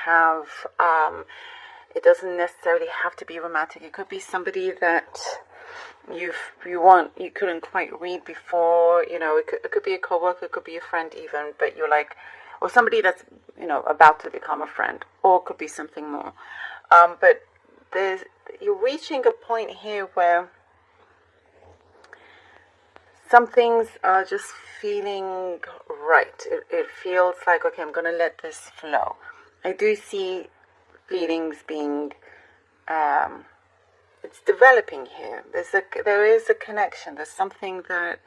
have, it doesn't necessarily have to be romantic. It could be somebody that you couldn't quite read before. You know, it could be a coworker, it could be a friend even, but you're like, or somebody that's, you know, about to become a friend, or it could be something more. But you're reaching a point here where some things are just feeling right. It feels like, okay, I'm going to let this flow. I do see feelings being, it's developing here. There is a connection. There's something that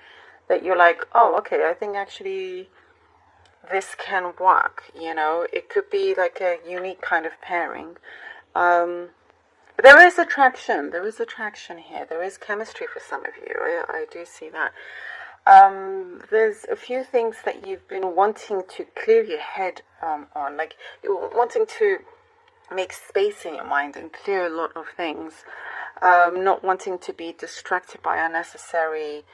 you're like, oh, okay, I think actually this can work. You know, it could be like a unique kind of pairing. But there is attraction. There is attraction here. There is chemistry for some of you. I do see that. There's a few things that you've been wanting to clear your head on. Like, you're wanting to make space in your mind and clear a lot of things. Not wanting to be distracted by unnecessary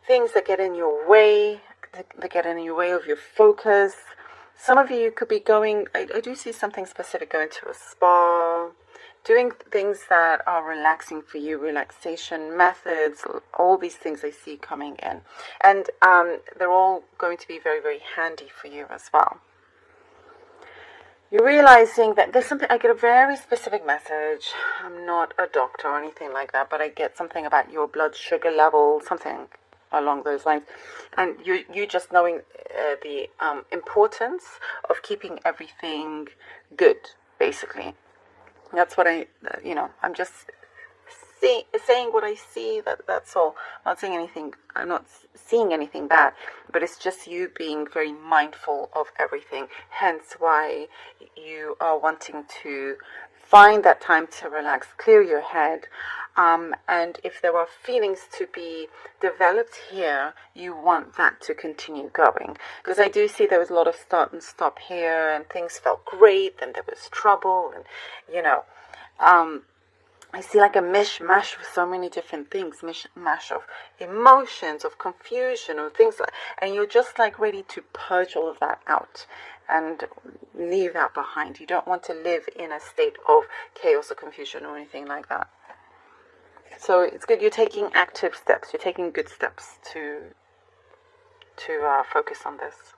things that get in your way, that get in your way of your focus. Some of you could be going, I do see something specific, going to a spa, doing things that are relaxing for you, relaxation methods, all these things I see coming in. And they're all going to be very, very handy for you as well. You're realizing that there's something, I get a very specific message. I'm not a doctor or anything like that, but I get something about your blood sugar level, something along those lines. And you just knowing the importance of keeping everything good, basically. That's what I'm just saying what I see, that's all. I'm not saying anything, I'm not seeing anything bad, but it's just you being very mindful of everything, hence why you are wanting to find that time to relax, clear your head, and if there are feelings to be developed here, you want that to continue going, because I do see there was a lot of start and stop here, and things felt great, then there was trouble, and you know, I see like a mishmash of so many different things, mishmash of emotions, of confusion, of things like, and you're just like ready to purge all of that out and leave that behind. You don't want to live in a state of chaos or confusion or anything like that. So it's good you're taking active steps. You're taking good steps to focus on this.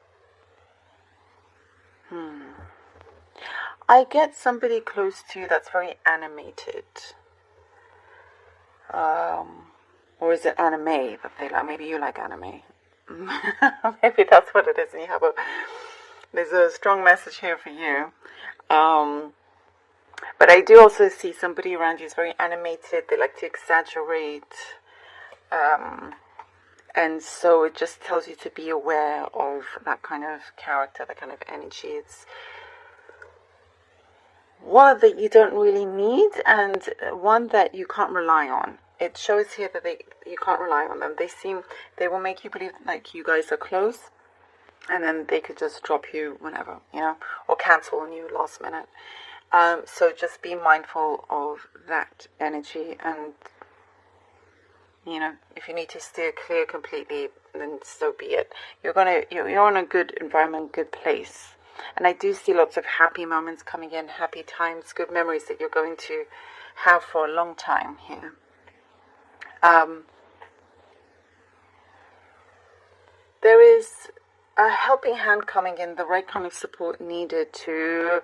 I get somebody close to you that's very animated. Or is it anime that they like? Maybe you like anime. Maybe that's what it is. And there's a strong message here for you. But I do also see somebody around you is very animated. They like to exaggerate. And so it just tells you to be aware of that kind of character, that kind of energy. It's one that you don't really need, and one that you can't rely on. It shows here that you can't rely on them. They will make you believe like you guys are close, and then they could just drop you whenever, you know, or cancel on you last minute. So just be mindful of that energy, and you know, if you need to steer clear completely, then so be it. You're in a good environment, good place. And I do see lots of happy moments coming in, happy times, good memories that you're going to have for a long time here. There is a helping hand coming in, the right kind of support needed to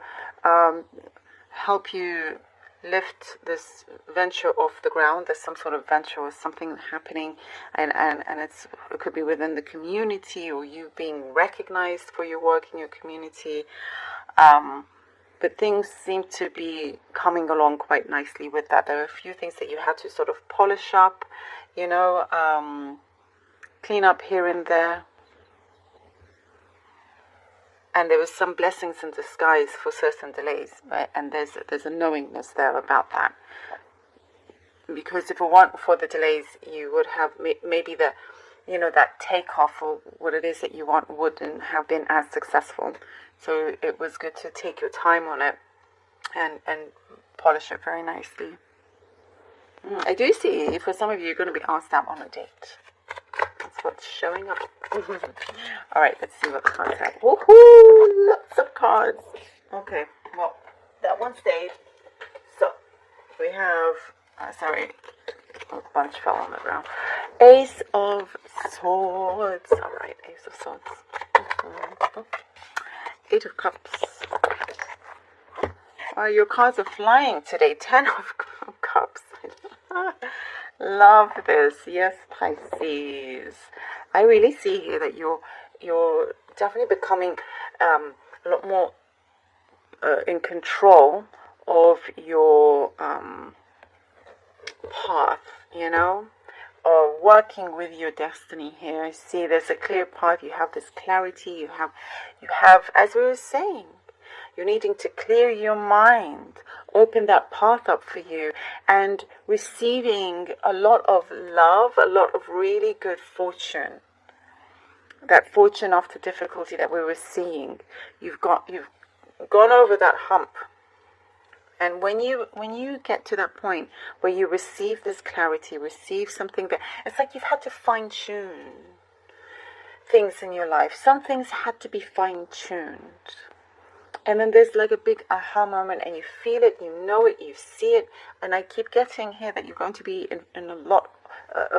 help you lift this venture off the ground. There's some sort of venture or something happening, and it could be within the community, or you being recognized for your work in your community. But things seem to be coming along quite nicely with that. There are a few things that you had to sort of polish up, you know, clean up here and there. And there was some blessings in disguise for certain delays, right? And there's a knowingness there about that. Because if it weren't for the delays, you would have maybe that takeoff or what it is that you want wouldn't have been as successful. So it was good to take your time on it and polish it very nicely. I do see for some of you, you're going to be asked out on a date. That's what's showing up. All right, let's see what the cards have. Woohoo! Lots of cards. Okay, Well, that one stayed. So we have, sorry, a bunch fell on the ground. Ace of Swords. All right, Ace of Swords. Eight of Cups. Your cards are flying today. 10 of Cups. Love this. Yes, Pisces. I really see here that you're definitely becoming a lot more in control of your path, you know, or working with your destiny here. I see there's a clear path. You have this clarity. You have, as we were saying, you're needing to clear your mind, open that path up for you, and receiving a lot of love, a lot of really good fortune. That fortune after difficulty that we were seeing, you've gone over that hump. And when you get to that point where you receive this clarity, receive something that, it's like you've had to fine-tune things in your life. Some things had to be fine-tuned. And then there's like a big aha moment, and you feel it, you know it, you see it. And I keep getting here that you're going to be in a lot,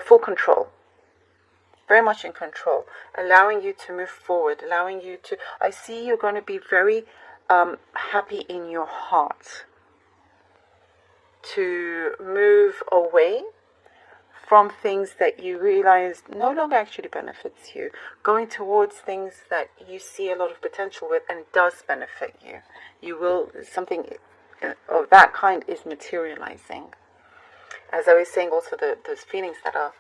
full control. Very much in control. Allowing you to move forward, allowing you to, I see you're going to be very happy in your heart to move away from things that you realize no longer actually benefits you, going towards things that you see a lot of potential with and does benefit you. You will, something of that kind is materializing. As I was saying, also those feelings that are,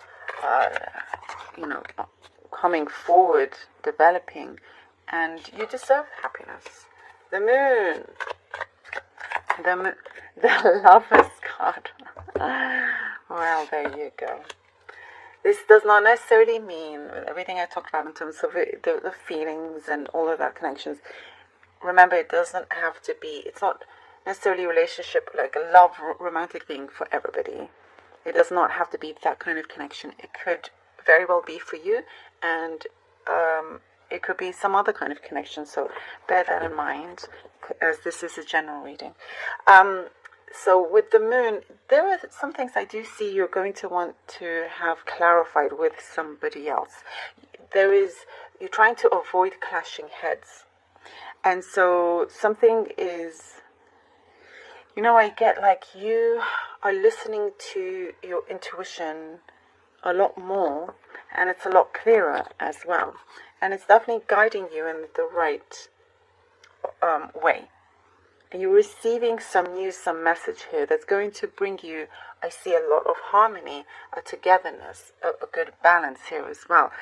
coming forward, developing, and you deserve happiness. The moon. The Lover's card. Well, there you go. This does not necessarily mean everything I talked about in terms of the feelings and all of that connections. Remember, it doesn't have to be, it's not necessarily a relationship like a love romantic thing for everybody. It does not have to be that kind of connection. It could very well be for you, and it could be some other kind of connection. So bear that in mind, as this is a general reading. So with the moon, there are some things I do see you're going to want to have clarified with somebody else. You're trying to avoid clashing heads. And so something is, I get like you are listening to your intuition a lot more, and it's a lot clearer as well. And it's definitely guiding you in the right way. And you're receiving some news, some message here that's going to bring you, I see a lot of harmony, a togetherness, a good balance here as well.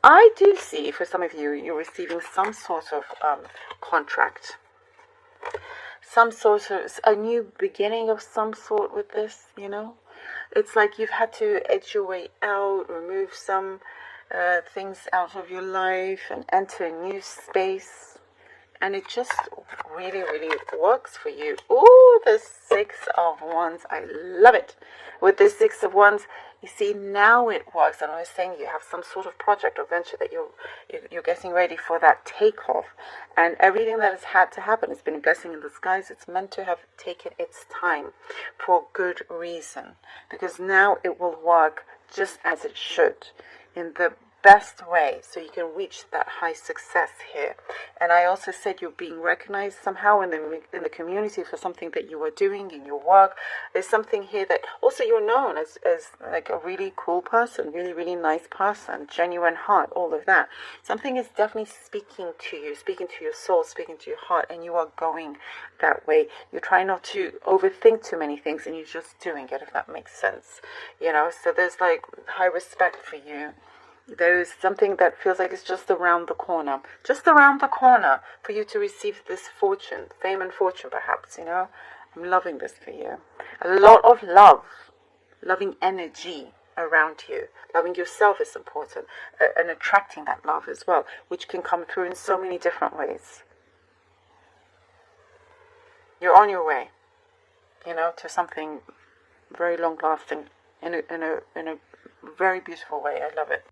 I do see, for some of you, you're receiving some sort of contract. Some sort of, a new beginning of some sort with this, It's like you've had to edge your way out, remove some things out of your life and enter a new space. And it just really, really works for you. Oh, the Six of Wands. I love it. With the Six of Wands, you see, now it works. And I was saying you have some sort of project or venture that you're getting ready for that takeoff. And everything that has had to happen has been a blessing in disguise. It's meant to have taken its time for good reason. Because now it will work just as it should, in the best way, so you can reach that high success here. And I also said you're being recognized somehow in the community for something that you are doing in your work. There's something here that also you're known as like a really cool person, really, really nice person, genuine heart, all of that. Something is definitely speaking to you, speaking to your soul, speaking to your heart, and you are going that way. You're trying not to overthink too many things, and you're just doing it, if that makes sense. So there's like high respect for you. There is something that feels like it's just around the corner for you to receive this fortune, fame and fortune perhaps, I'm loving this for you. A lot of love, loving energy around you. Loving yourself is important, and attracting that love as well, which can come through in so many different ways. You're on your way, to something very long lasting in a very beautiful way. I love it.